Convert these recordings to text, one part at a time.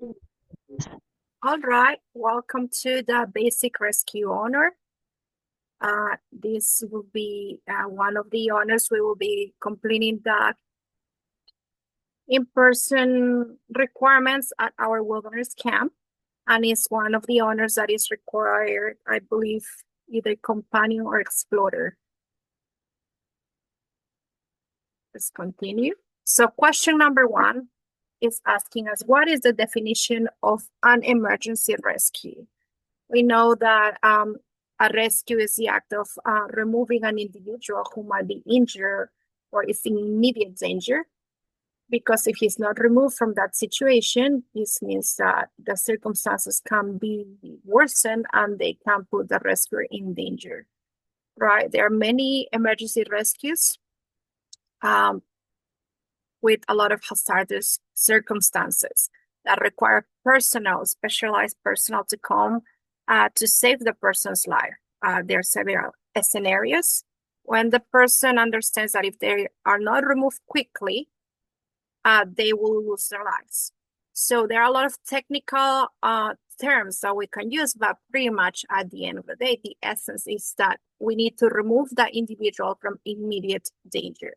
All right, welcome to the Basic Rescue Honor. This will be one of the honors. We will be completing the in-person requirements at our wilderness camp. And it's one of the honors that is required, I believe, either companion or explorer. Let's continue. So question number 1 is asking us, what is the definition of an emergency rescue? We know that a rescue is the act of removing an individual who might be injured or is in immediate danger. Because if he's not removed from that situation, this means that the circumstances can be worsened and they can put the rescuer in danger, right? There are many emergency rescues with a lot of hazardous circumstances that require specialized personnel to come to save the person's life. There are several scenarios when the person understands that if they are not removed quickly, they will lose their lives. So there are a lot of technical terms that we can use, but pretty much at the end of the day, the essence is that we need to remove that individual from immediate danger,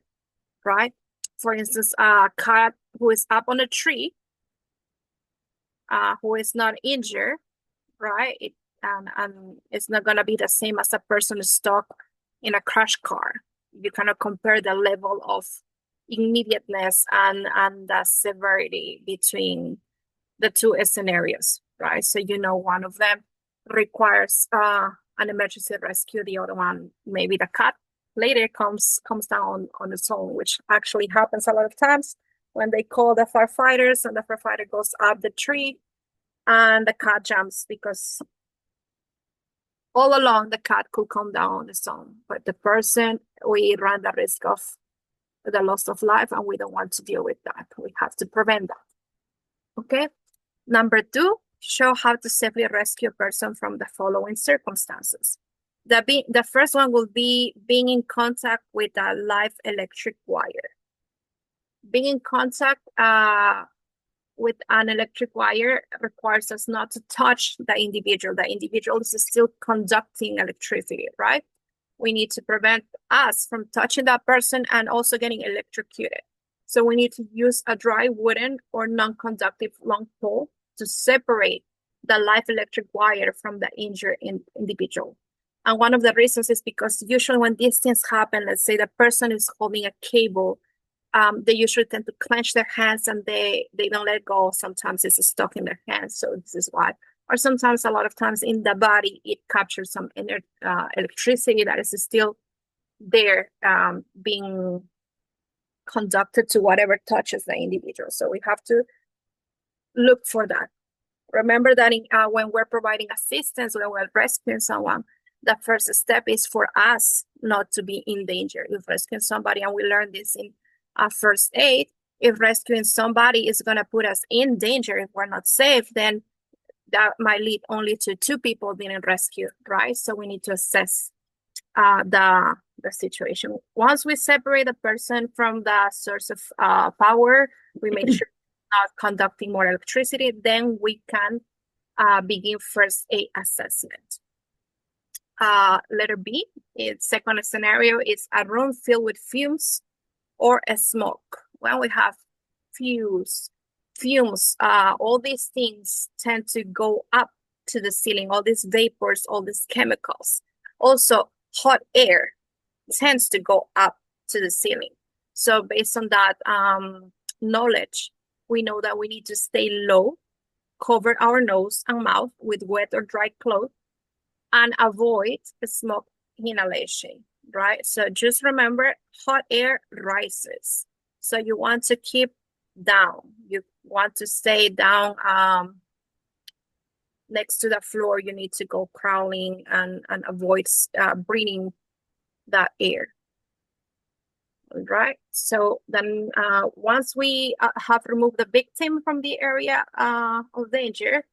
right? For instance, a cat who is up on a tree, who is not injured, right? And it's not going to be the same as a person stuck in a crash car. You cannot compare the level of immediateness and the severity between the two scenarios, right? So one of them requires an emergency rescue. The other one, maybe the cat later comes down on its own, which actually happens a lot of times when they call the firefighters and the firefighter goes up the tree and the cat jumps, because all along the cat could come down on its own. But the person, we run the risk of the loss of life, and we don't want to deal with that. We have to prevent that. Okay. Number 2, show how to safely rescue a person from the following circumstances. The first one will be being in contact with a live electric wire. Being in contact with an electric wire requires us not to touch the individual. The individual is still conducting electricity, right? We need to prevent us from touching that person and also getting electrocuted. So we need to use a dry wooden or non-conductive long pole to separate the live electric wire from the injured individual. And one of the reasons is because usually when these things happen, let's say the person is holding a cable, they usually tend to clench their hands and they don't let go. Sometimes it's stuck in their hands, so this is why. Or sometimes, a lot of times in the body, it captures some electricity that is still there, being conducted to whatever touches the individual. So we have to look for that. Remember that when we're providing assistance, when we're rescuing someone, the first step is for us not to be in danger. If rescuing somebody, and we learned this in first aid, if rescuing somebody is going to put us in danger, if we're not safe, then that might lead only to 2 people being rescued, right? So we need to assess the situation. Once we separate the person from the source of power, we make sure not conducting more electricity, then we can begin first aid assessment. Letter B, its second scenario is a room filled with fumes or a smoke. When we have fumes, all these things tend to go up to the ceiling, all these vapors, all these chemicals. Also, hot air tends to go up to the ceiling. So based on that knowledge, we know that we need to stay low, cover our nose and mouth with wet or dry clothes, and avoid smoke inhalation, right? So just remember, hot air rises. So you want to keep down. You want to stay down next to the floor. You need to go crawling and avoid breathing that air. All right. So then once we have removed the victim from the area of danger,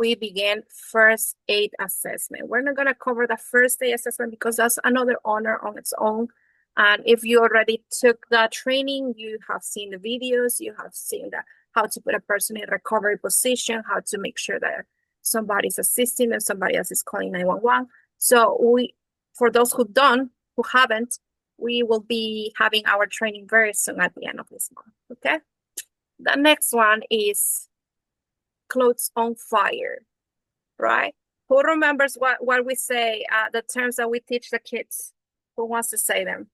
we begin first aid assessment. We're not going to cover the first aid assessment because that's another honor on its own. And if you already took that training, you have seen the videos, you have seen how to put a person in recovery position, how to make sure that somebody's assisting and somebody else is calling 911. So for those who haven't, we will be having our training very soon at the end of this month, okay? The next one is clothes on fire, right? Who remembers what we say, the terms that we teach the kids? Who wants to say them?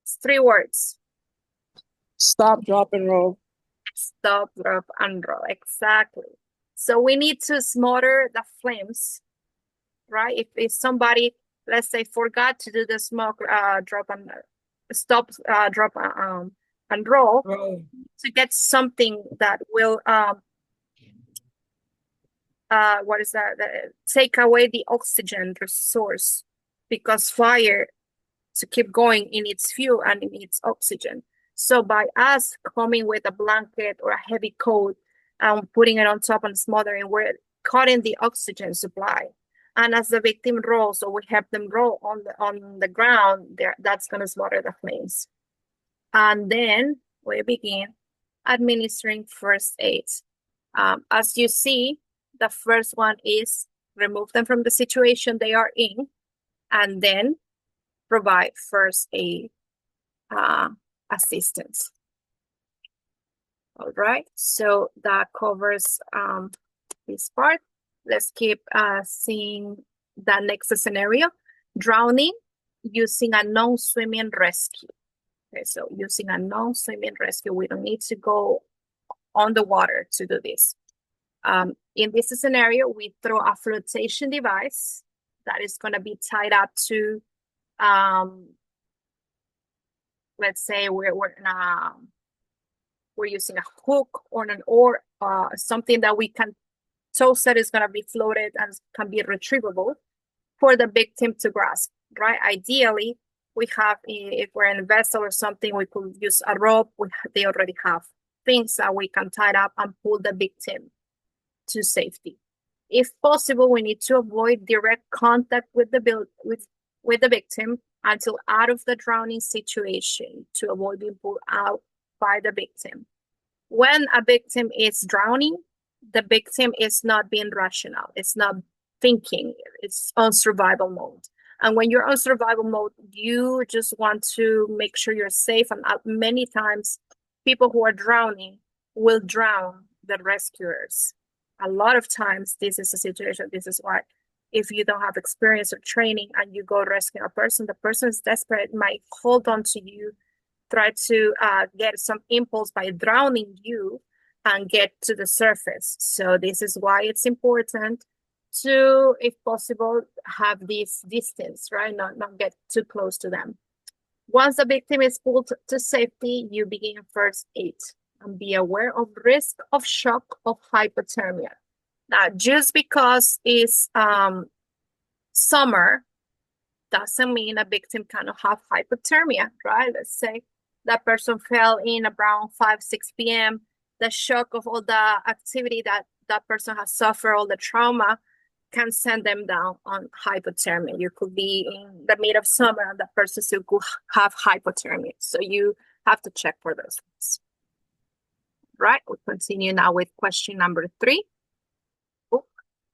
It's 3 words. Stop, drop, and roll. Stop, drop, and roll. Exactly. So we need to smother the flames, right? If somebody, let's say, forgot to do the smoke, drop and stop, drop, and roll, to get something that will, what is that? Take away the oxygen resource, because fire, to keep going, it needs fuel and it needs oxygen. So by us coming with a blanket or a heavy coat and putting it on top and smothering, we're cutting the oxygen supply. And as the victim rolls, or we have them roll on the ground, that's going to smother the flames. And then we begin administering first aid. As you see, the first one is remove them from the situation they are in, and then provide first aid assistance. All right, so that covers this part. Let's keep seeing the next scenario. Drowning using a non-swimming rescue. Okay, so using a non-swimming rescue, we don't need to go on the water to do this. In this scenario, we throw a flotation device that is going to be tied up to, let's say we're using a hook or an oar, something that we can toss that is going to be floated and can be retrievable for the victim to grasp, right? Ideally, we have, if we're in a vessel or something, we could use a rope. They already have things that we can tie up and pull the victim to safety. If possible, we need to avoid direct contact with the victim until out of the drowning situation to avoid being pulled out by the victim. When a victim is drowning, the victim is not being rational. It's not thinking. It's on survival mode. And when you're on survival mode, you just want to make sure you're safe. And many times, people who are drowning will drown the rescuers. A lot of times, this is a situation. This is why, if you don't have experience or training and you go rescue a person, the person is desperate, might hold on to you, try to get some impulse by drowning you and get to the surface. So this is why it's important to, if possible, have this distance, right? Not get too close to them. Once the victim is pulled to safety, you begin first aid and be aware of risk of shock of hypothermia. Now, just because it's summer doesn't mean a victim cannot have hypothermia, right? Let's say that person fell in around 5-6 p.m. The shock of all the activity that person has suffered, all the trauma, can send them down on hypothermia. You could be in the mid of summer and the person still could have hypothermia. So you have to check for those ones. Right, we continue now with question number 3.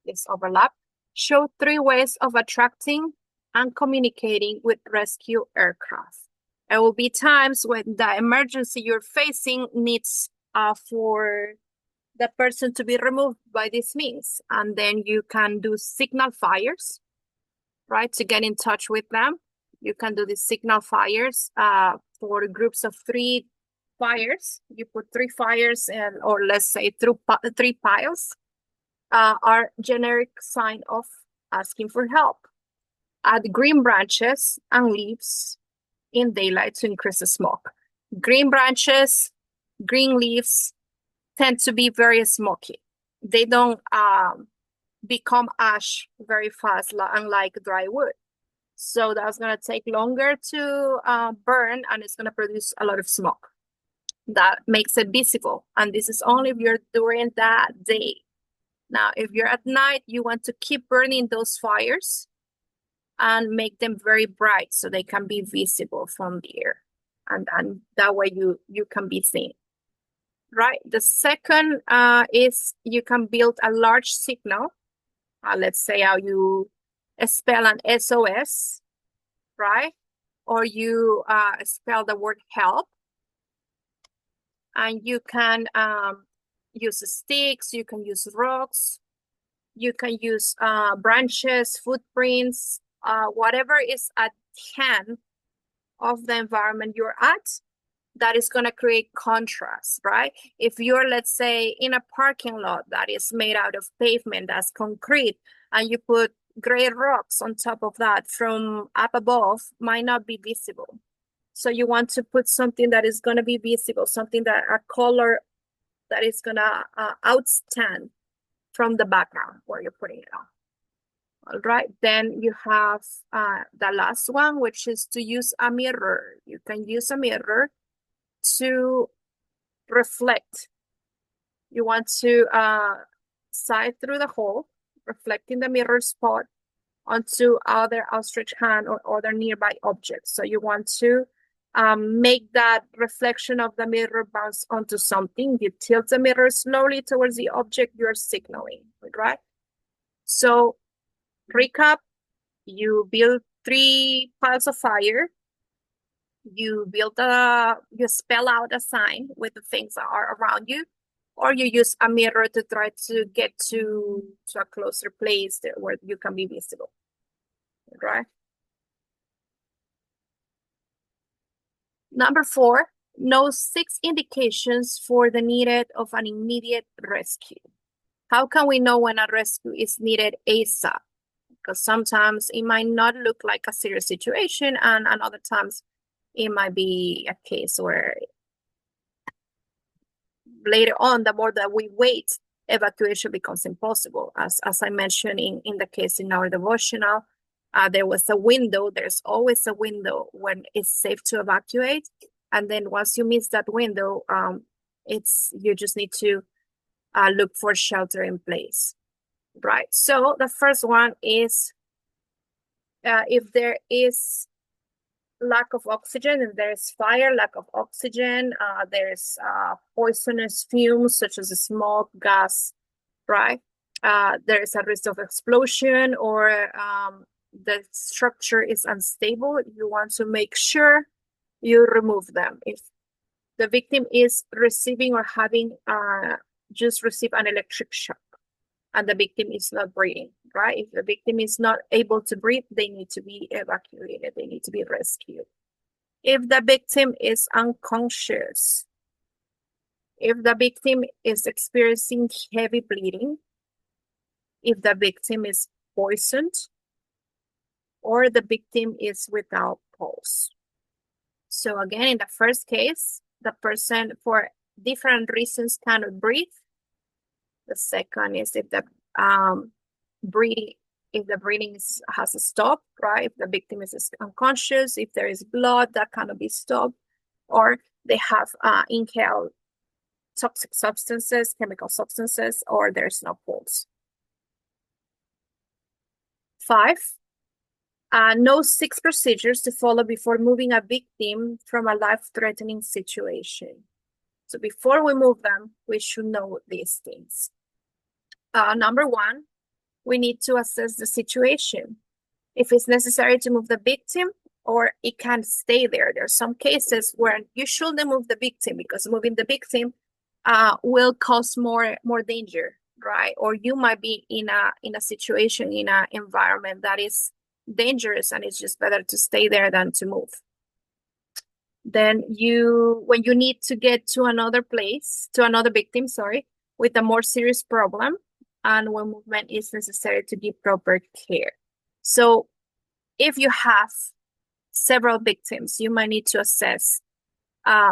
This overlap. Show 3 ways of attracting and communicating with rescue aircraft. There will be times when the emergency you're facing needs for the person to be removed by this means. And then you can do signal fires, right, to get in touch with them. You can do the signal fires for groups of 3 fires. You put 3 fires, or let's say 3 piles are generic sign of asking for help. Add green branches and leaves in daylight to increase the smoke. Green branches, green leaves tend to be very smoky. They don't become ash very fast, unlike dry wood. So that's going to take longer to burn, and it's going to produce a lot of smoke. That makes it visible. And this is only if you're during that day. Now, if you're at night, you want to keep burning those fires and make them very bright so they can be visible from the air. And that way you can be seen. right? The second is you can build a large signal. Let's say how you spell an SOS, right? Or you spell the word help. And you can use sticks, you can use rocks, you can use branches, footprints, whatever is at hand of the environment you're at, that is going to create contrast, right? If you're, let's say, in a parking lot that is made out of pavement, that's concrete, and you put gray rocks on top of that from up above, might not be visible. So you want to put something that is going to be visible, something that a color that is going to outstand from the background where you're putting it on. All right, then you have the last one, which is to use a mirror. You can use a mirror to reflect. You want to sight through the hole, reflecting the mirror spot onto other outstretched hand or other nearby objects. So you want to make that reflection of the mirror bounce onto something. You tilt the mirror slowly towards the object you're signaling, right? So recap, you build 3 piles of fire. You spell out a sign with the things that are around you, or you use a mirror to try to get to a closer place where you can be visible, right? Number 4, know 6 indications for the need of an immediate rescue. How can we know when a rescue is needed ASAP? Because sometimes it might not look like a serious situation, and other times it might be a case where later on, the more that we wait, evacuation becomes impossible. As I mentioned in the case in our devotional, there was a window. There's always a window when it's safe to evacuate. And then once you miss that window, you just need to look for shelter in place, right? So the first one is if there is lack of oxygen, if there's fire, lack of oxygen, there's poisonous fumes such as smoke, gas, right? There is a risk of explosion, or the structure is unstable. You want to make sure you remove them. If the victim is receiving or having just received an electric shock and the victim is not breathing, right? If the victim is not able to breathe, they need to be evacuated. They need to be rescued. If the victim is unconscious, if the victim is experiencing heavy bleeding, if the victim is poisoned, or the victim is without pulse. So again, in the first case, the person for different reasons cannot breathe. The second is if the breathing has stopped, right? If the victim is unconscious, if there is blood that cannot be stopped, or they have inhaled toxic substances, chemical substances, or there's no pulse. 5, know 6 procedures to follow before moving a victim from a life-threatening situation. So before we move them, we should know these things. Number 1, we need to assess the situation. If it's necessary to move the victim, or it can stay there. There are some cases where you shouldn't move the victim because moving the victim will cause more danger, right? Or you might be in a situation, in an environment that is dangerous, and it's just better to stay there than to move. Then when you need to get to another victim, with a more serious problem, and when movement is necessary to give proper care. So if you have several victims, you might need to assess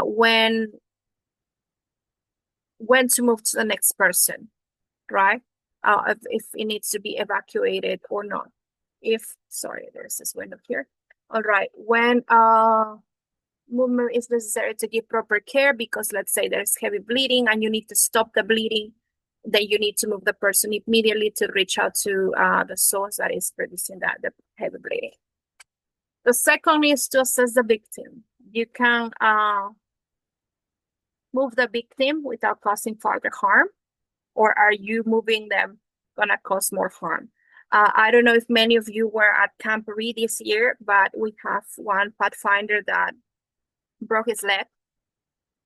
when to move to the next person, right? If it needs to be evacuated or not. There's this window here. All right, when movement is necessary to give proper care, because let's say there's heavy bleeding and you need to stop the bleeding, then you need to move the person immediately to reach out to the source that is producing the heavy bleeding. The second is to assess the victim. You can move the victim without causing further harm, or are you moving them gonna cause more harm? I don't know if many of you were at Camp Re this year, but we have one pathfinder that broke his leg,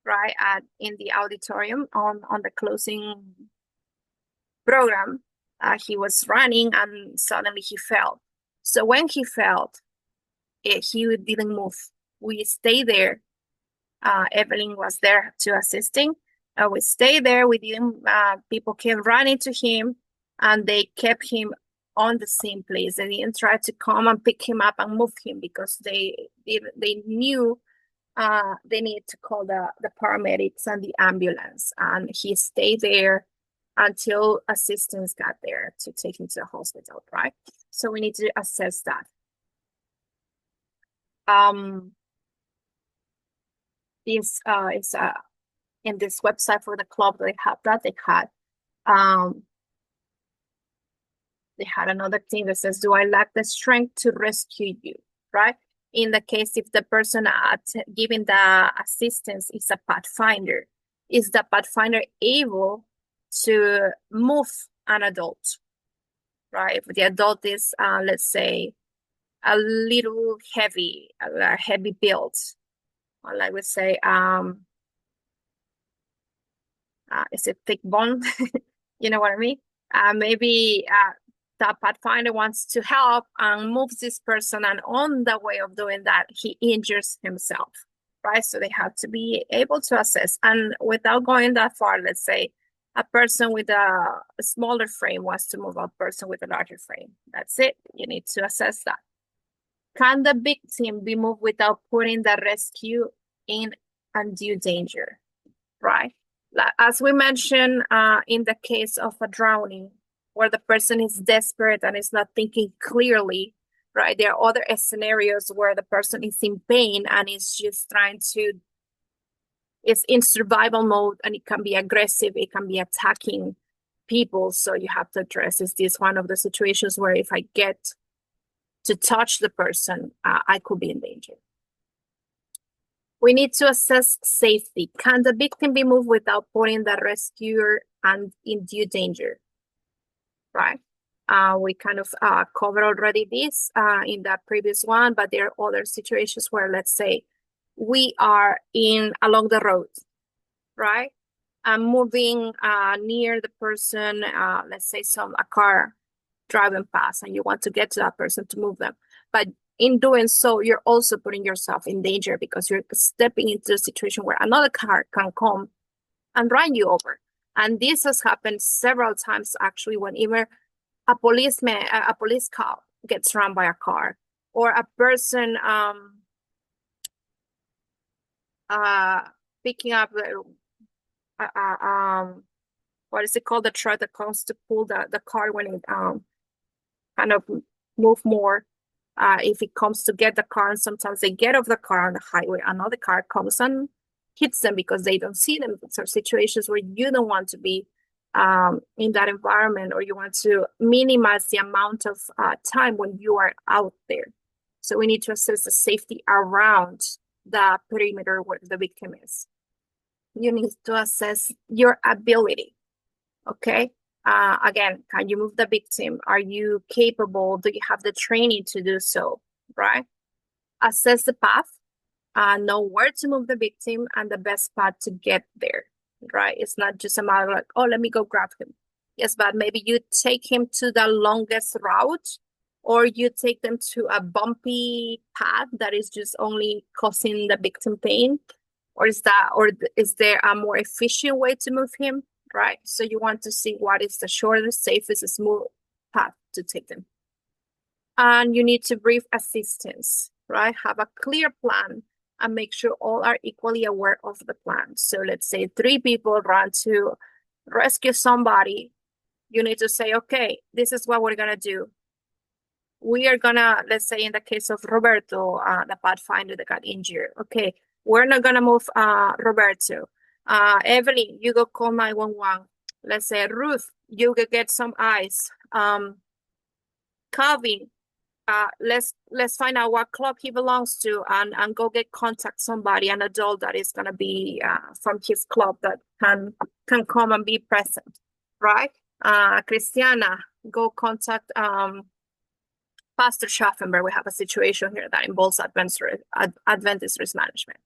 right, in the auditorium on the closing program. He was running and suddenly he fell. So when he fell, he didn't move. We stayed there. Evelyn was there to assisting. We stayed there. We didn't. People came running to him, and they kept him on the same place. They didn't try to come and pick him up and move him because they knew they need to call the paramedics and the ambulance. And he stayed there until assistance got there to take him to the hospital, right? So we need to assess that. This is in this website for the club they have that they had another thing that says, do I lack the strength to rescue you, right? In the case if the person giving the assistance is a pathfinder, is the pathfinder able to move an adult, right? If the adult is, let's say, a little heavy, a heavy build, or like we say, is it thick bone? You know what I mean? Maybe the pathfinder wants to help and moves this person, and on the way of doing that, he injures himself, right? So they have to be able to assess. And without going that far, let's say a person with a smaller frame wants to move a person with a larger frame. That's it. You need to assess that. Can the victim be moved without putting the rescue in undue danger, right? As we mentioned in the case of a drowning, where the person is desperate and is not thinking clearly, right? There are other scenarios where the person is in pain and is just is in survival mode, and it can be aggressive, it can be attacking people. So you have to address, is this one of the situations where if I get to touch the person, I could be in danger? We need to assess safety. Can the victim be moved without putting the rescuer and in due danger? Right. We kind of covered already this in the previous one, but there are other situations where, let's say, we are along the road, right? Moving near the person, let's say a car driving past, and you want to get to that person to move them. But in doing so, you're also putting yourself in danger because you're stepping into a situation where another car can come and run you over. And this has happened several times, actually, when even a police car gets run by a car, or a person picking up what is it called, the truck that comes to pull the car when it kind of move more. If it comes to get the car, and sometimes they get off the car on the highway, another car comes and hits them because they don't see them. So situations where you don't want to be in that environment, or you want to minimize the amount of time when you are out there. So we need to assess the safety around the perimeter where the victim is. You need to assess your ability, okay? Again, can you move the victim? Are you capable? Do you have the training to do so, right? Assess the path, know where to move the victim and the best path to get there, right? It's not just a matter of like, oh, let me go grab him. Yes, but maybe you take him to the longest route, or you take them to a bumpy path that is just only causing the victim pain, or is there a more efficient way to move him, right? So you want to see what is the shortest, safest, smooth path to take them. And you need to brief assistance, right? Have a clear plan and make sure all are equally aware of the plan. So let's say 3 people run to rescue somebody. You need to say, okay, this is what we're gonna do. We are gonna, let's say in the case of Roberto, the pathfinder that got injured. Okay, we're not gonna move Roberto. Evelyn, you go call 911. Let's say Ruth, you go get some ice. Calvin, let's find out what club he belongs to and go get contact somebody, an adult that is gonna be from his club that can come and be present, right? Christiana, go contact Pastor Schaffenberg. We have a situation here that involves Adventist risk management,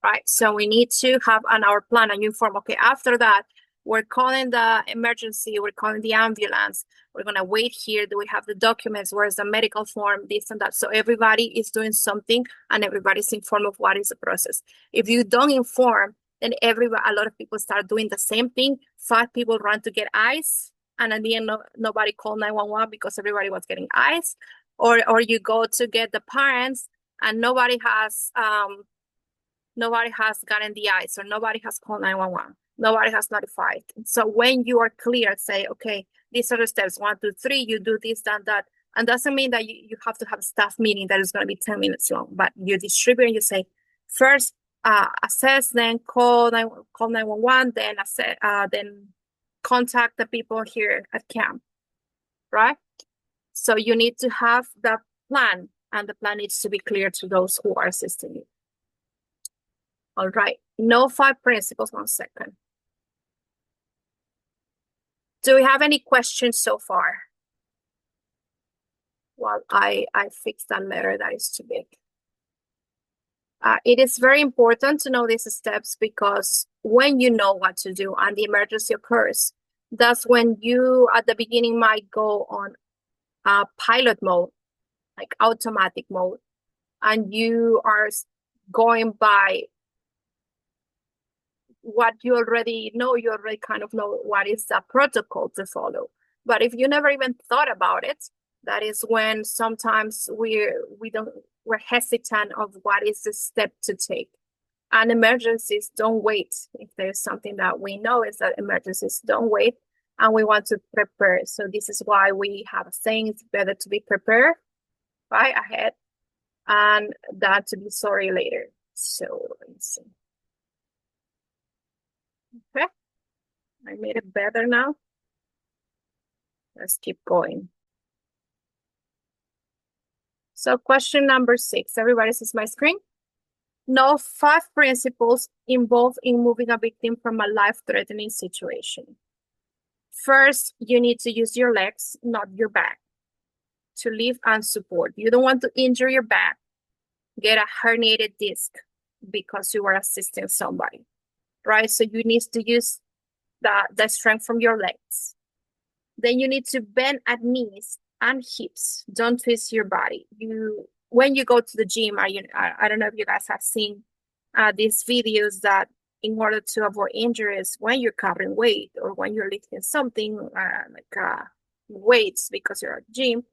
right? So we need to have on our plan a new form. Okay, after that, we're calling the emergency, we're calling the ambulance, we're gonna wait here. Do we have the documents? Where's the medical form? This and that. So everybody is doing something and everybody's informed of what is the process. If you don't inform, then a lot of people start doing the same thing. 5 people run to get ice, and at the end, nobody called 911 because everybody was getting ice. Or you go to get the parents and nobody has gotten the ice, or nobody has called 911. Nobody has notified. So when you are clear, say, okay, these are the steps, 1, 2, 3, you do this, that. And doesn't mean that you have to have a staff meeting that is going to be 10 minutes long, but you distribute and you say, first assess, then call 911, then then contact the people here at camp, right? So you need to have the plan, and the plan needs to be clear to those who are assisting you. All right, no 5 principles. 1 second. Do we have any questions so far? While I fix that letter that is too big. It is very important to know these steps, because when you know what to do and the emergency occurs, that's when you at the beginning might go on pilot mode, like automatic mode, and you are going by what you already know. You already kind of know what is the protocol to follow. But if you never even thought about it, that is when sometimes we're hesitant of what is the step to take. And emergencies don't wait. If there's something that we know, is that emergencies don't wait, and we want to prepare. So this is why we have a saying: it's better to be prepared right ahead and than to be sorry later. So let me see. Okay, I made it better now. Let's keep going. So question number 6. Everybody sees my screen? Know 5 principles involved in moving a victim from a life-threatening situation. First, you need to use your legs, not your back, to lift and support. You don't want to injure your back, get a herniated disc because you are assisting somebody, right? So you need to use the strength from your legs. Then you need to bend at knees and hips. Don't twist your body. When you go to the gym, I don't know if you guys have seen these videos that in order to avoid injuries when you're carrying weight or when you're lifting something like weights because you're at the gym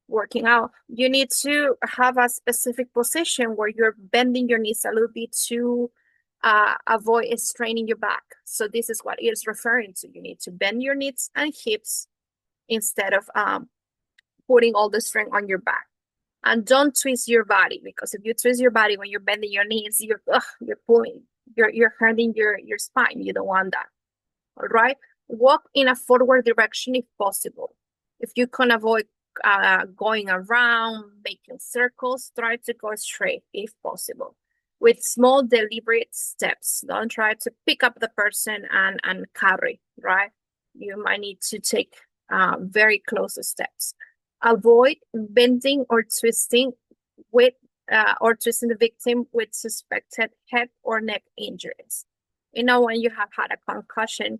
working out, you need to have a specific position where you're bending your knees a little bit to avoid straining your back. So this is what it is referring to. You need to bend your knees and hips instead of putting all the strength on your back. And don't twist your body, because if you twist your body when you're bending your knees, you're pulling, you're hurting your spine. You don't want that. All right. Walk in a forward direction if possible. If you can avoid going around, making circles, try to go straight if possible, with small deliberate steps. Don't try to pick up the person and carry, right? You might need to take very close steps. Avoid bending or twisting twisting the victim with suspected head or neck injuries. You know, when you have had a concussion,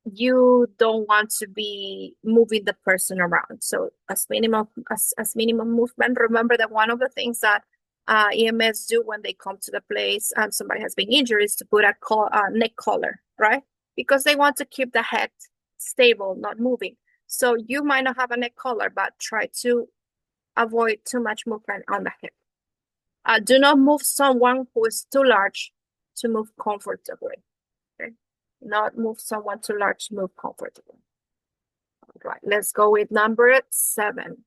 you don't want to be moving the person around. So as minimum movement. Remember that one of the things that EMS do when they come to the place and somebody has been injured is to put a neck collar, right? Because they want to keep the head stable, not moving. So you might not have a neck collar, but try to avoid too much movement on the hip. Do not move someone who is too large to move comfortably. Okay? Not move someone too large to move comfortably. All right, let's go with number 7.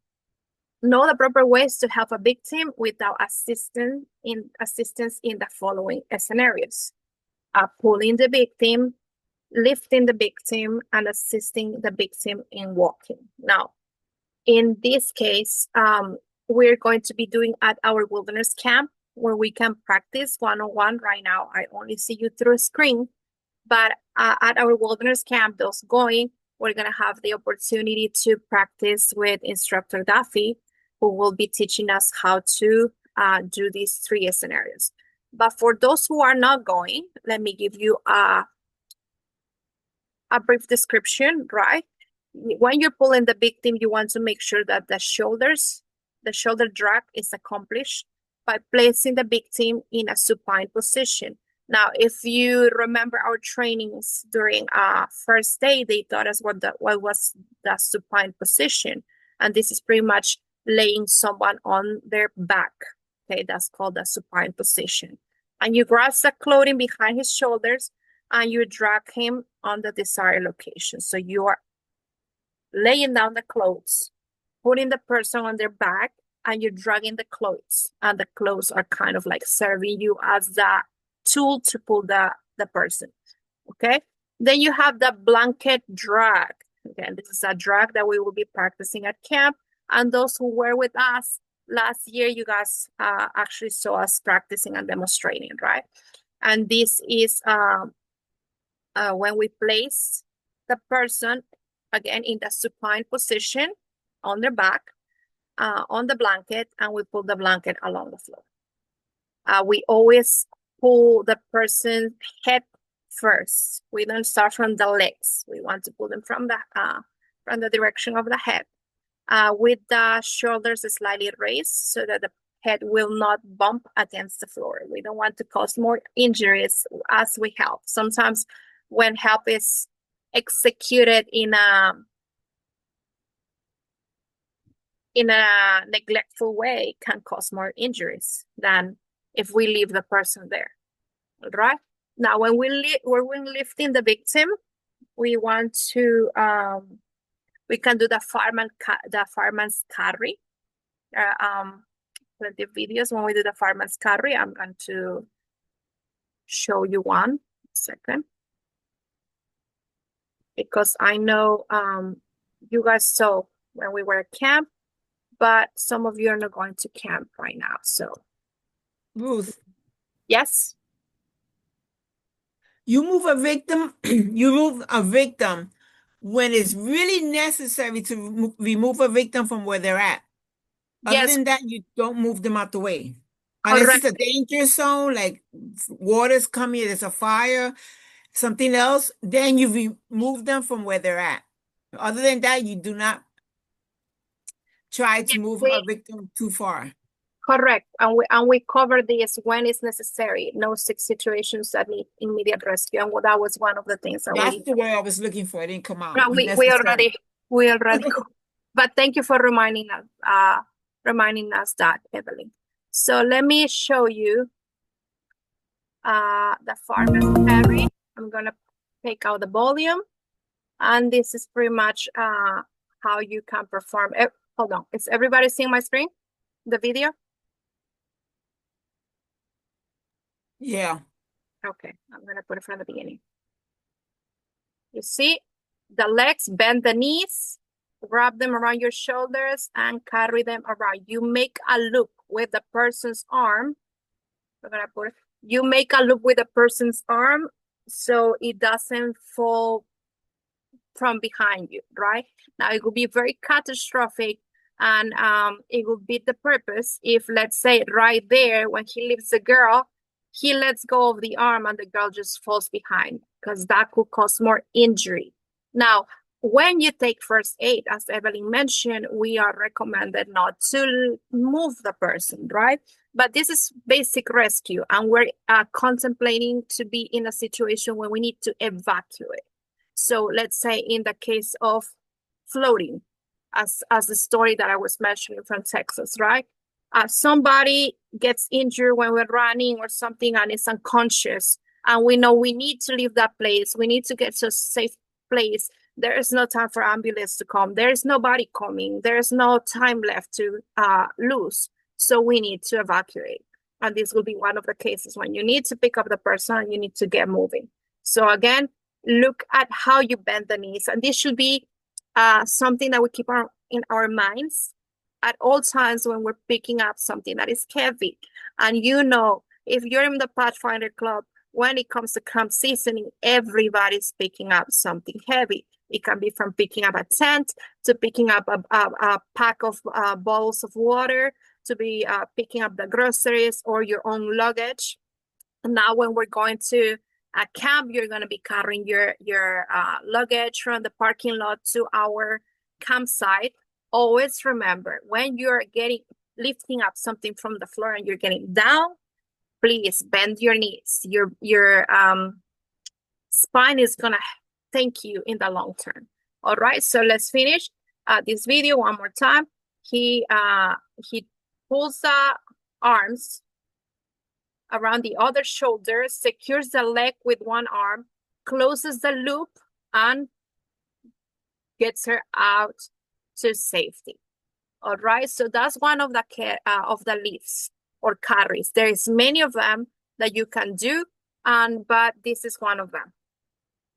Know the proper ways to help a victim without assistance in the following scenarios: pulling the victim, lifting the victim, and assisting the victim in walking. Now, In this case, we're going to be doing at our wilderness camp where we can practice one-on-one. Right now, I only see you through a screen, but at our wilderness camp, those going, we're going to have the opportunity to practice with instructor Duffy, who will be teaching us how to do these three scenarios. But for those who are not going, let me give you a brief description, right? When you're pulling the victim, you want to make sure that the shoulder drag is accomplished by placing the victim in a supine position. Now, if you remember our trainings during first day, they taught us what was the supine position. And this is pretty much laying someone on their back. Okay, that's called the supine position. And you grasp the clothing behind his shoulders and you drag him on the desired location. So you are laying down the clothes, putting the person on their back, and you're dragging the clothes. And the clothes are kind of like serving you as the tool to pull the person. Okay. Then you have the blanket drag. Again, this is a drag that we will be practicing at camp. And those who were with us last year, you guys actually saw us practicing and demonstrating, right? And this is when we place the person, again, in the supine position on their back, on the blanket, and we pull the blanket along the floor. We always pull the person's head first. We don't start from the legs. We want to pull them from the direction of the head, with the shoulders slightly raised so that the head will not bump against the floor. We don't want to cause more injuries as we help. Sometimes when help is executed in a neglectful way, can cause more injuries than if we leave the person there. All right. Now, when we're lifting the victim, we want to we can do the fireman's carry. Plenty of videos when we do the fireman's carry. I'm going to show you one second, because I know you guys saw when we were at camp, but some of you are not going to camp right now. So, Ruth, yes. you move a victim, you move a victim when it's really necessary to remove a victim from where they're at. Other Yes, than that, you don't move them out the way. Unless correct. it's a danger zone, like water's coming, there's a fire, something else, then you remove them from where they're at. Other than that, you do not try to move a victim too far. Correct. And we cover this when it's necessary. No sick situations that need immediate rescue. And that was one of the things that That's the word I was looking for. It didn't come out. we already but thank you for reminding us that, Evelyn. So let me show you the farmer's carry. I'm gonna take out the volume, and this is pretty much how you can perform it. Hold on, is everybody seeing my screen? The video? Yeah. Okay, I'm gonna put it from the beginning. You see, the legs, bend the knees, wrap them around your shoulders, and carry them around. You make a loop with the person's arm. We're gonna put it. You make a loop with the person's arm so it doesn't fall from behind you, right? Now it would be very catastrophic, and it would beat the purpose if, let's say, right there when he leaves the girl, he lets go of the arm and the girl just falls behind, because that could cause more injury. Now, when you take first aid, as Evelyn mentioned, we are recommended not to move the person, right? But this is basic rescue, and we're contemplating to be in a situation where we need to evacuate. So let's say in the case of floating, as the story that I was mentioning from Texas, right? Somebody gets injured when we're running or something and is unconscious, and we know we need to leave that place. We need to get to a safe place. There is no time for ambulance to come. There is nobody coming. There is no time left to lose. So we need to evacuate. And this will be one of the cases when you need to pick up the person and you need to get moving. So again, look at how you bend the knees. And this should be something that we keep in our minds at all times when we're picking up something that is heavy. And you know, if you're in the Pathfinder Club, when it comes to camp seasoning, everybody's picking up something heavy. It can be from picking up a tent to picking up a pack of bottles of water, to be picking up the groceries or your own luggage. Now, when we're going to a camp, you're going to be carrying your luggage from the parking lot to our campsite. Always remember, when you're lifting up something from the floor and you're getting down, please bend your knees. Your spine is going to thank you in the long term. All right, so let's finish this video one more time. He pulls the arms around the other shoulder, secures the leg with one arm, closes the loop, and gets her out to safety. All right, so that's one of the lifts or carries. There is many of them that you can do, but this is one of them.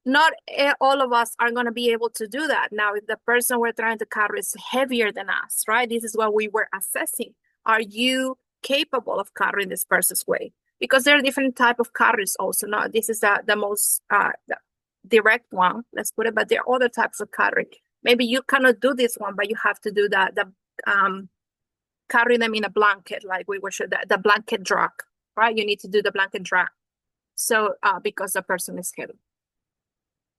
Not all of us are going to be able to do that. Now, if the person we're trying to carry is heavier than us, right? This is what we were assessing. Are you capable of carrying this person's weight? Because there are different type of carries also. Now, this is the most direct one, let's put it, but there are other types of carry. Maybe you cannot do this one, but you have to do the carry them in a blanket, like we were sure the blanket drag, right? You need to do the blanket drag. So because the person is heavy.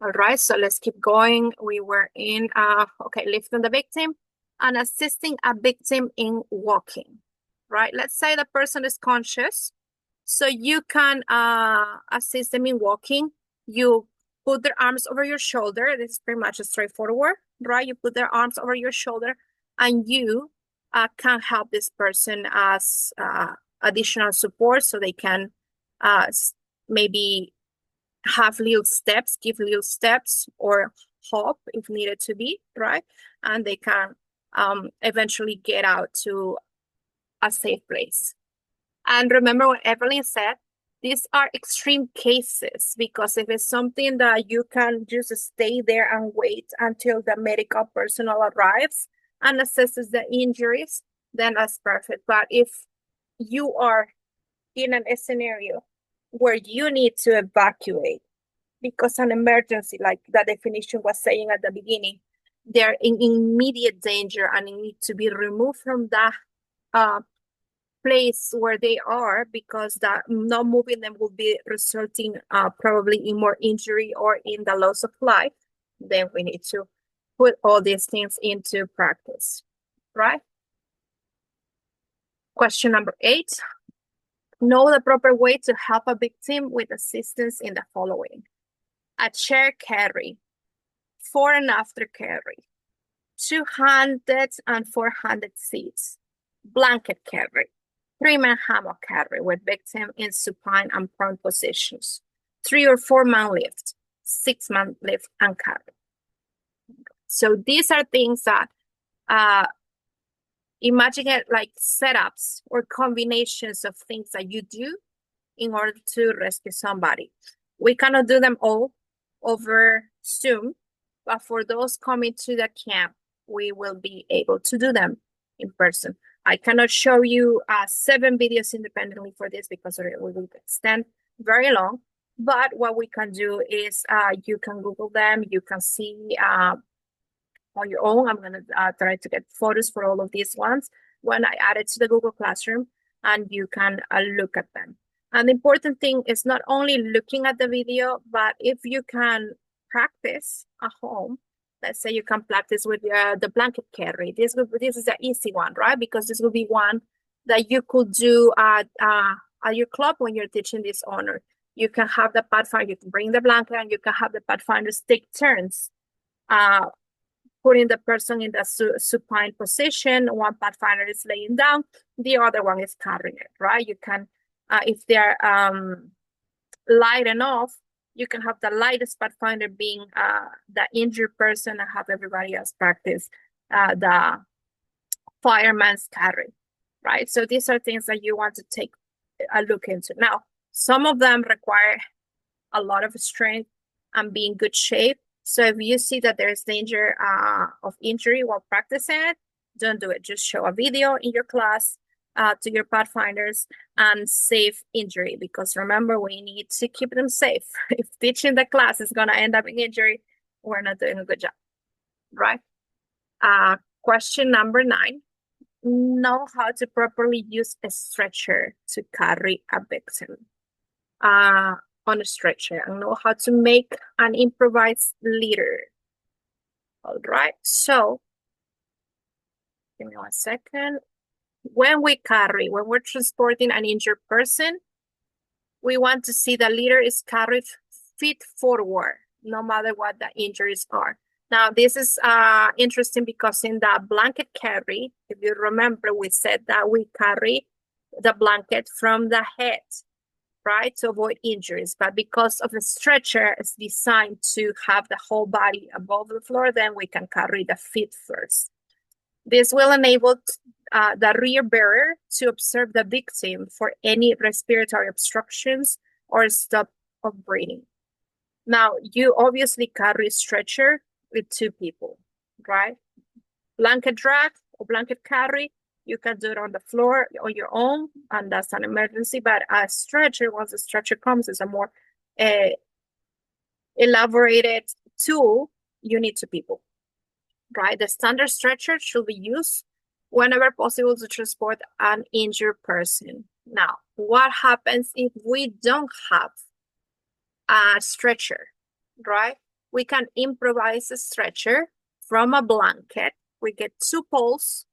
All right, so let's keep going. We were in, lifting the victim and assisting a victim in walking, right? Let's say the person is conscious. So you can assist them in walking. You put their arms over your shoulder. This is pretty much straightforward, right? You put their arms over your shoulder and you can help this person as additional support so they can maybe have little steps, give little steps or hop if needed to be, right? And they can eventually get out to a safe place. And remember what Evelyn said, these are extreme cases, because if it's something that you can just stay there and wait until the medical personnel arrives and assesses the injuries, then that's perfect. But if you are in a scenario where you need to evacuate because an emergency, like the definition was saying at the beginning, they're in immediate danger and need to be removed from that place where they are, because that not moving them will be resulting probably in more injury or in the loss of life, then we need to put all these things into practice, right? Question number 8. Know the proper way to help a victim with assistance in the following: a chair carry, fore and after carry, 200 and 400 seats, blanket carry, 3-man hammock carry with victim in supine and prone positions, 3 or 4-man lift, 6-man lift and carry. So these are things that imagine it like setups or combinations of things that you do in order to rescue somebody. We cannot do them all over Zoom, but for those coming to the camp, we will be able to do them in person. I cannot show you 7 videos independently for this because it will extend very long. But what we can do is you can Google them. You can see on your own. I'm going to try to get photos for all of these ones when I add it to the Google Classroom, and you can look at them. And the important thing is not only looking at the video, but if you can practice at home. Let's say you can practice with the blanket carry. This is an easy one, right? Because this will be one that you could do at your club when you're teaching this honor. You can have the pathfinder, you can bring the blanket, and you can have the pathfinders take turns putting the person in the supine position. One pathfinder is laying down, the other one is carrying it, right? You can, if they're light enough, you can have the lightest pathfinder being the injured person and have everybody else practice the fireman's carry, right? So these are things that you want to take a look into. Now, some of them require a lot of strength and be in good shape. So if you see that there's danger of injury while practicing it, don't do it. Just show a video in your class to your pathfinders and save injury, because remember, we need to keep them safe. If teaching the class is going to end up in injury, we're not doing a good job, right? Question number 9. Know how to properly use a stretcher to carry a victim on a stretcher, and know how to make an improvised litter. All right, so give me 1 second. When we're transporting an injured person, we want to see the litter is carried feet forward, no matter what the injuries are. Now, this is interesting because in the blanket carry, if you remember, we said that we carry the blanket from the head, right, to avoid injuries. But because of the stretcher is designed to have the whole body above the floor, then we can carry the feet first. This will enable the rear bearer to observe the victim for any respiratory obstructions or stop of breathing. Now, you obviously carry stretcher with 2 people, right? Blanket drag or blanket carry, you can do it on the floor on your own, and that's an emergency. But a stretcher, once the stretcher comes, is a more elaborated tool. You need 2 people, right? The standard stretcher should be used whenever possible to transport an injured person. Now, what happens if we don't have a stretcher, right? We can improvise a stretcher from a blanket. We get 2 poles,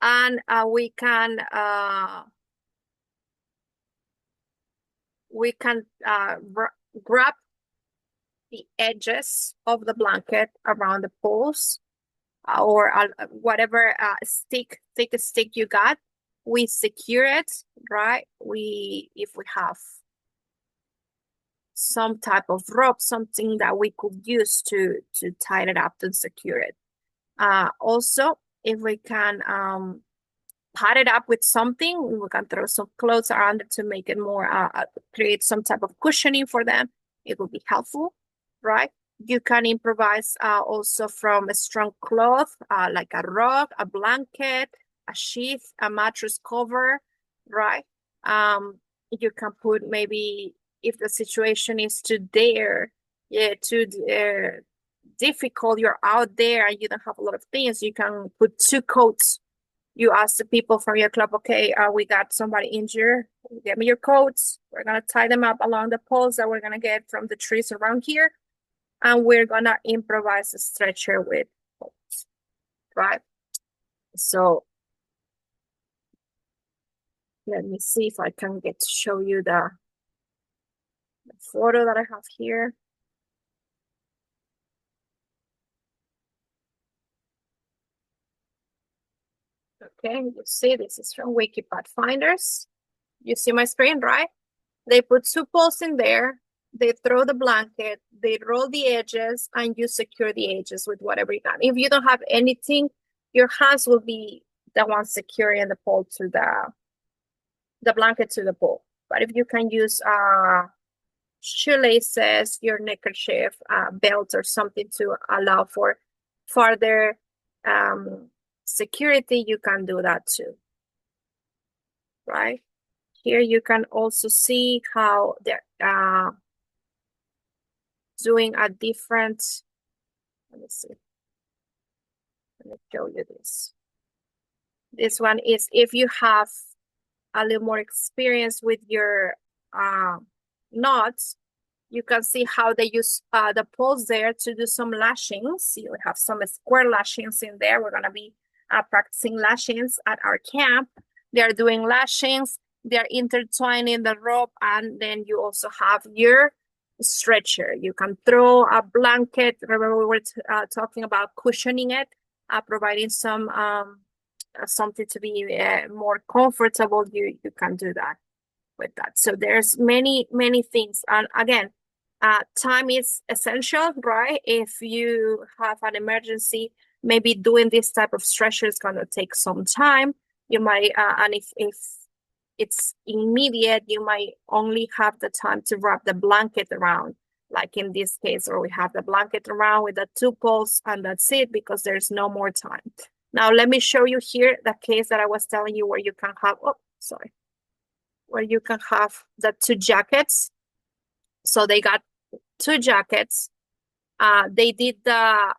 and we can grab the edges of the blanket around the poles, or whatever thick stick you got. We secure it, right? If we have some type of rope, something that we could use to tie it up and secure it. Also, if we can pad it up with something, we can throw some clothes around it to make it more, create some type of cushioning for them. It will be helpful, right? You can improvise also from a strong cloth, like a rug, a blanket, a sheath, a mattress cover, right? You can put, maybe if the situation is too difficult, you're out there and you don't have a lot of things, you can put 2 coats. You ask the people from your club, okay, we got somebody injured, get me your coats. We're gonna tie them up along the poles that we're gonna get from the trees around here, and we're gonna improvise a stretcher with coats, right? So let me see if I can get to show you the photo that I have here. Okay, you see this is from Wiki Pathfinders. You see my screen, right? They put 2 poles in there, they throw the blanket, they roll the edges, and you secure the edges with whatever you got. If you don't have anything, your hands will be the ones securing the pole to the blanket to the pole. But if you can use shoelaces, your neckerchief, belt, or something to allow for further security, you can do that too, right? Here you can also see how they're doing a different, let me see. Let me show you this. This one is if you have a little more experience with your knots, you can see how they use the poles there to do some lashings. You have some square lashings in there. We're gonna be practicing lashings at our camp. They're doing lashings, they're intertwining the rope, and then you also have your stretcher. You can throw a blanket. Remember, we were talking about cushioning it, providing some something to be more comfortable. You can do that with that. So there's many things, and again, time is essential, right? If you have an emergency, maybe doing this type of stretcher is going to take some time. You might, and if it's immediate, you might only have the time to wrap the blanket around like in this case where we have the blanket around with the 2 poles, and that's it because there's no more time. Now let me show you here the case that I was telling you where you can have, where you can have the 2 jackets. So they got 2 jackets. They did the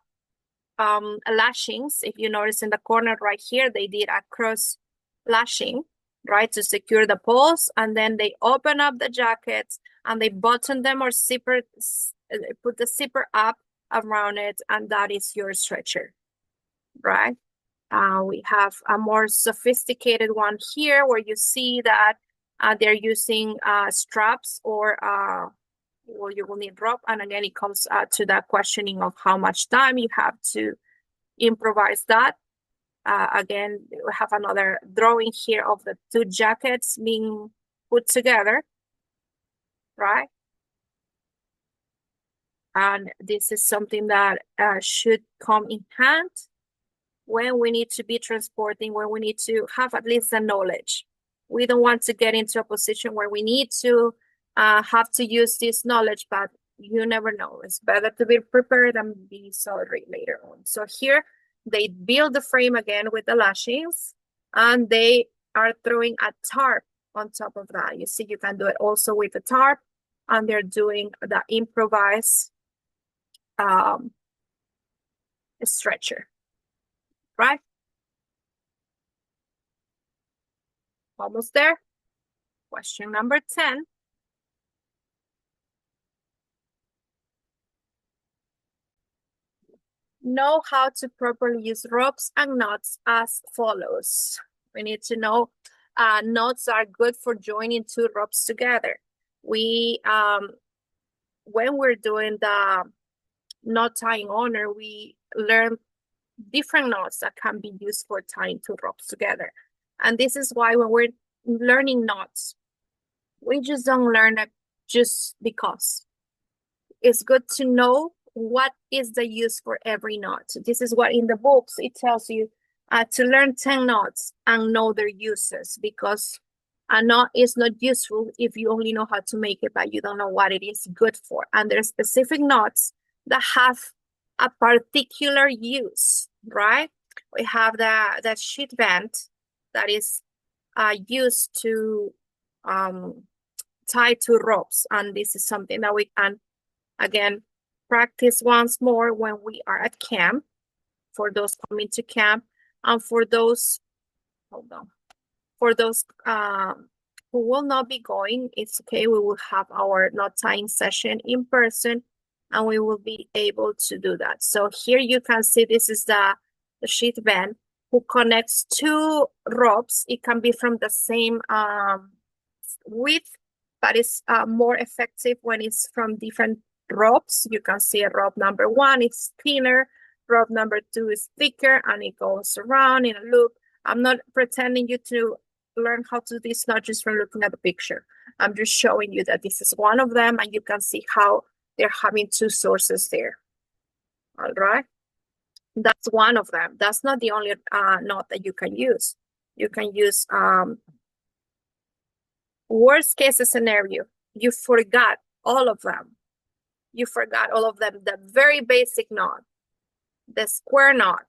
lashings. If you notice in the corner right here, they did a cross lashing, right, to secure the poles, and then they open up the jackets and they button them or zipper, put the zipper up around it, and that is your stretcher, right? We have a more sophisticated one here where you see that they're using straps or well, you will need rope. And again, it comes to that questioning of how much time you have to improvise that. Again, we have another drawing here of the 2 jackets being put together, right? And this is something that should come in hand when we need to be transporting, when we need to have at least the knowledge. We don't want to get into a position where we need to have to use this knowledge, but you never know. It's better to be prepared and be sorry later on. So here they build the frame again with the lashings, and they are throwing a tarp on top of that. You see, you can do it also with the tarp, and they're doing the improvised stretcher, right? Almost there. Question number 10. Know how to properly use ropes and knots as follows. We need to know knots are good for joining 2 ropes together. We, when we're doing the knot tying owner, we learn different knots that can be used for tying 2 ropes together. And this is why when we're learning knots, we just don't learn it just because. It's good to know what is the use for every knot. This is what in the books it tells you to learn 10 knots and know their uses, because a knot is not useful if you only know how to make it, but you don't know what it is good for. And there are specific knots that have a particular use, right? We have the sheet band that is used to tie 2 ropes. And this is something that we can, again, practice once more when we are at camp, for those coming to camp, and for those, for those who will not be going, it's okay. We will have our knot tying session in person, and we will be able to do that. So here you can see this is the sheet band who connects 2 ropes. It can be from the same width, but it's more effective when it's from different ropes. You can see rope number 1 is thinner, rope number 2 is thicker, and it goes around in a loop. I'm not pretending you to learn how to do this, not just from looking at the picture. I'm just showing you that this is one of them, and you can see how they're having 2 sources there. All right, that's one of them. That's not the only knot that you can use. You can use worst case scenario, you forgot all of them. You forgot all of them. The very basic knot, the square knot,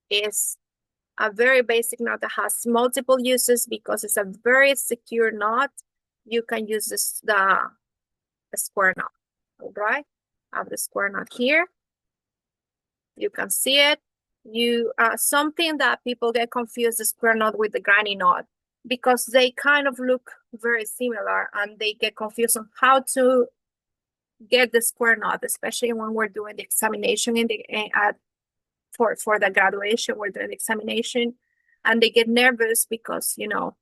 is a very basic knot that has multiple uses because it's a very secure knot. You can use this, the square knot. All right, I have the square knot here. You can see it. You something that people get confused, the square knot with the granny knot, because they kind of look very similar, and they get confused on how to get the square knot, especially when we're doing the examination in the for the graduation. We're doing the examination, and they get nervous because, you know,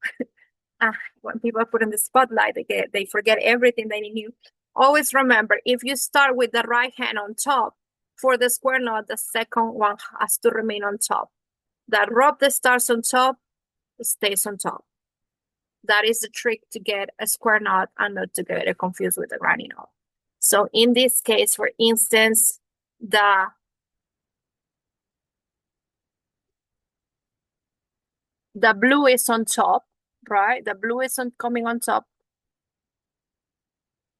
when people are put in the spotlight, they forget everything they knew. Always remember, if you start with the right hand on top for the square knot, the second one has to remain on top. That rope that starts on top stays on top. That is the trick to get a square knot and not to get it confused with a granny knot. So in this case, for instance, the blue is on top, right? The blue is coming on top.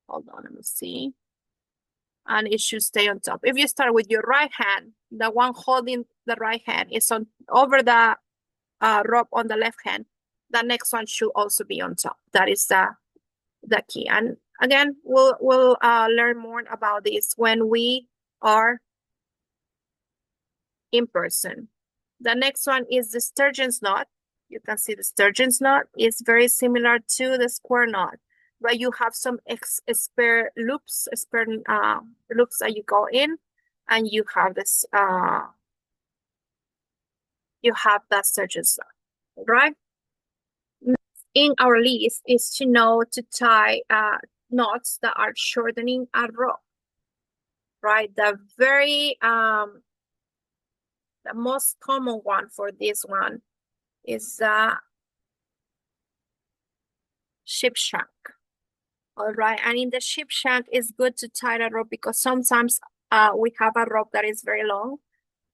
Hold on, let me see. and it should stay on top. If you start with your right hand, the one holding the right hand is on over the rope on the left hand, the next one should also be on top. That is the key. And again, we'll learn more about this when we are in person. The next one is the sturgeon's knot. You can see the sturgeon's knot is very similar to the square knot, but you have some spare loops that you go in, and you have this you have that sturgeon's knot, right? In our list is to know to tie knots that are shortening a rope, right? The most common one for this one is ship shank. All right, and in the ship shank, it's good to tie the rope because sometimes we have a rope that is very long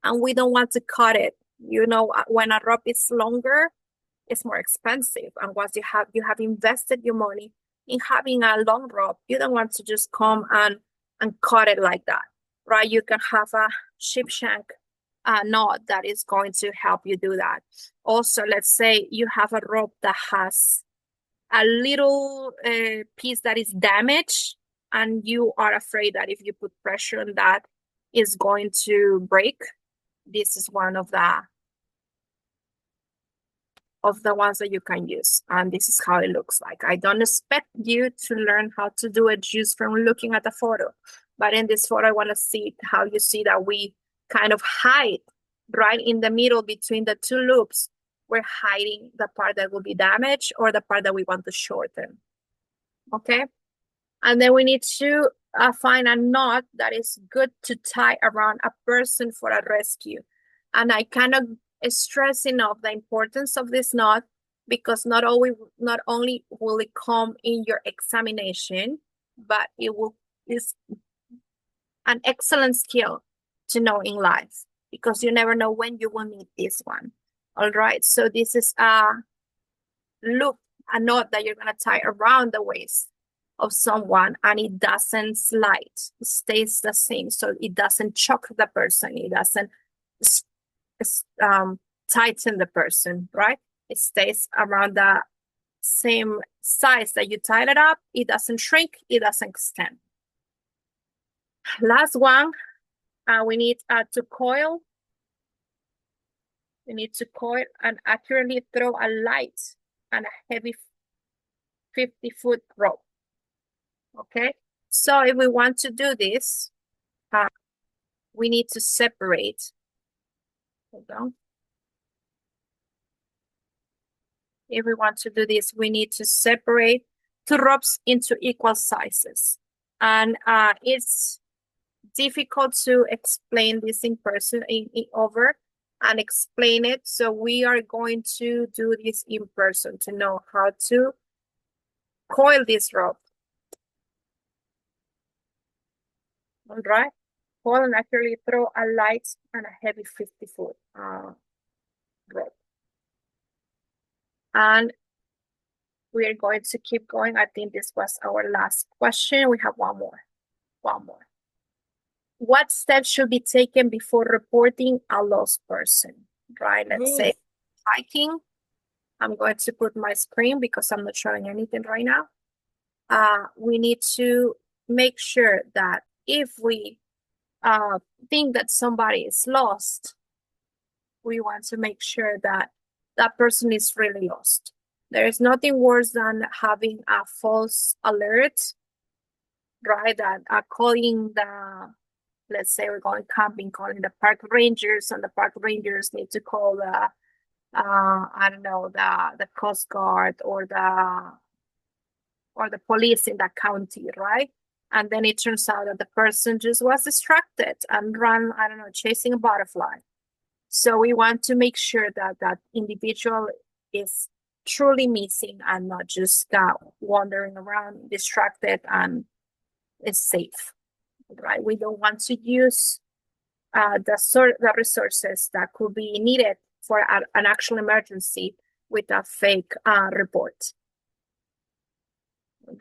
and we don't want to cut it. You know, when a rope is longer, it's more expensive. And once you have invested your money in having a long rope, you don't want to just come and cut it like that, right? You can have a ship shank knot that is going to help you do that. Also, let's say you have a rope that has a little piece that is damaged, and you are afraid that if you put pressure on that, it's going to break. This is one of the ones that you can use, and this is how it looks like. I don't expect you to learn how to do it just from looking at the photo, but in this photo I want to see how you see that we kind of hide right in the middle between the two loops. We're hiding the part that will be damaged or the part that we want to shorten. Okay, and then we need to find a knot that is good to tie around a person for a rescue. And I kind of stress enough the importance of this knot because not only will it come in your examination, but is an excellent skill to know in life because you never know when you will need this one. All right, so this is a knot that you're gonna tie around the waist of someone, and it doesn't slide. It stays the same, so it doesn't choke the person. It doesn't tighten the person, right? It stays around the same size that you tied it up. It doesn't shrink. It doesn't extend. Last one, we need to coil. We need to coil and accurately throw a light and a heavy 50-foot rope. Okay, so if we want to do this, we need to separate. Hold on. If we want to do this, we need to separate two ropes into equal sizes. And it's difficult to explain this in person, over and explain it. So we are going to do this in person to know how to coil this rope. All right, coil and accurately throw a light and a heavy 50-foot rope. And we are going to keep going. I think this was our last question. We have one more. What steps should be taken before reporting a lost person? Right, let's say hiking. I'm going to put my screen because I'm not showing anything right now. We need to make sure that if we think that somebody is lost, we want to make sure that that person is really lost. There is nothing worse than having a false alert, right? That calling let's say we're going camping, calling the park rangers, and the park rangers need to call the, I don't know, the Coast Guard or the police in that county, right? And then it turns out that the person just was distracted and ran, I don't know, chasing a butterfly. So we want to make sure that that individual is truly missing and not just wandering around distracted and is safe, right? We don't want to use the resources that could be needed for an actual emergency with a fake report,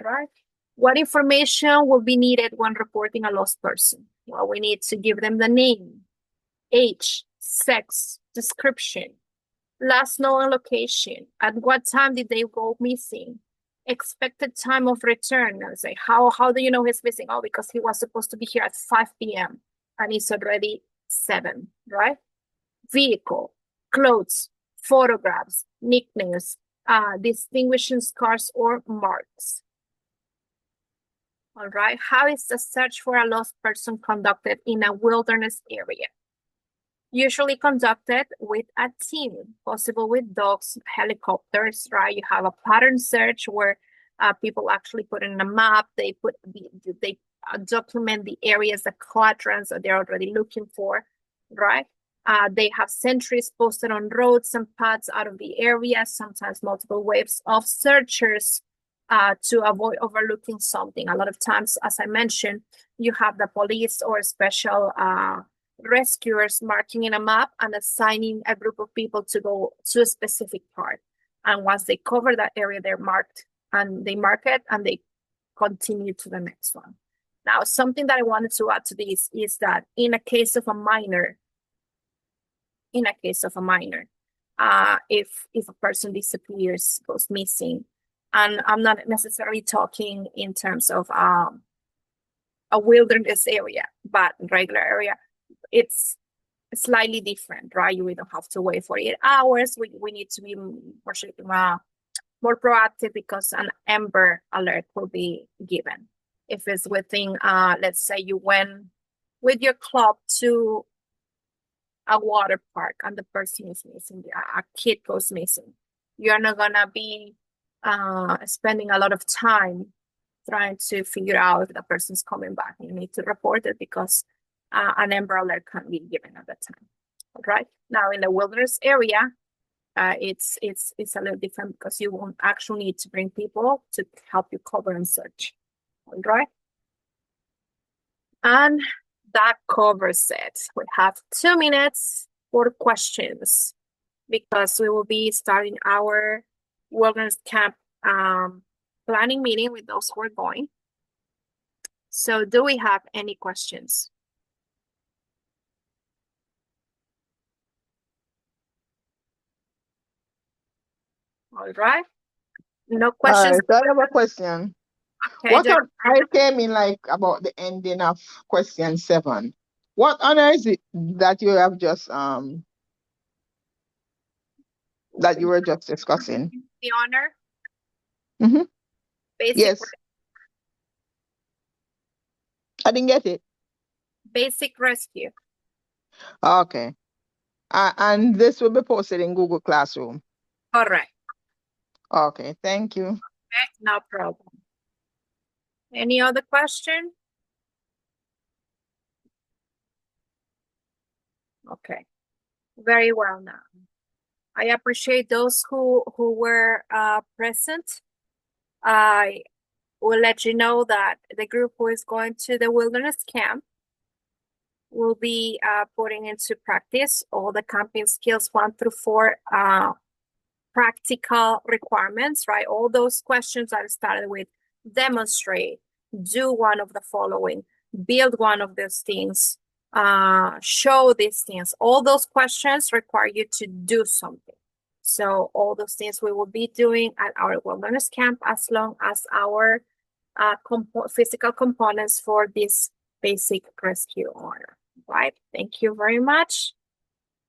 right? What information will be needed when reporting a lost person? Well, we need to give them the name, age, sex, description, last known location, at what time did they go missing, expected time of return. I say, how do you know he's missing? Oh, because he was supposed to be here at 5 p.m. and it's already 7, right? Vehicle, clothes, photographs, nicknames, distinguishing scars or marks. All right, how is the search for a lost person conducted in a wilderness area? Usually conducted with a team, possible with dogs, helicopters, right? You have a pattern search where people actually put in a map, they document the areas, the quadrants that they're already looking for, right? They have sentries posted on roads and paths out of the area, sometimes multiple waves of searchers to avoid overlooking something. A lot of times, as I mentioned, you have the police or special rescuers marking in a map and assigning a group of people to go to a specific part. And once they cover that area, they're marked and they mark it and they continue to the next one. Now, something that I wanted to add to this is that in a case of a minor, if a person disappears, goes missing, and I'm not necessarily talking in terms of a wilderness area, but regular area, it's slightly different, right? We don't have to wait 48 hours. We need to be more proactive because an Amber Alert will be given. If it's within, let's say you went with your club to a water park and the person is missing, a kid goes missing, you're not gonna be spending a lot of time trying to figure out if the person's coming back. You need to report it because an Amber Alert can be given at that time. All right. Now in the wilderness area, it's a little different because you won't actually need to bring people to help you cover and search. All right. And that covers it. We have 2 minutes for questions because we will be starting our wilderness camp planning meeting with those who are going. So do we have any questions? All right. No questions. So I have a question. Okay, I came in like about the ending of question 7. What honor is it that you have just that you were just discussing? the honor. Mm-hmm. Basic. Yes. I didn't get it. Basic rescue. Okay. And this will be posted in Google Classroom. Correct. Okay, thank you. Okay, no problem. Any other question? Okay. Very well now. I appreciate those who were present. I will let you know that the group who is going to the wilderness camp will be putting into practice all the camping skills 1 through 4 practical requirements, right? All those questions that started with demonstrate, do one of the following, build one of those things, show these things. All those questions require you to do something. So all those things we will be doing at our wilderness camp as long as our physical components for this basic rescue order, right? Thank you very much.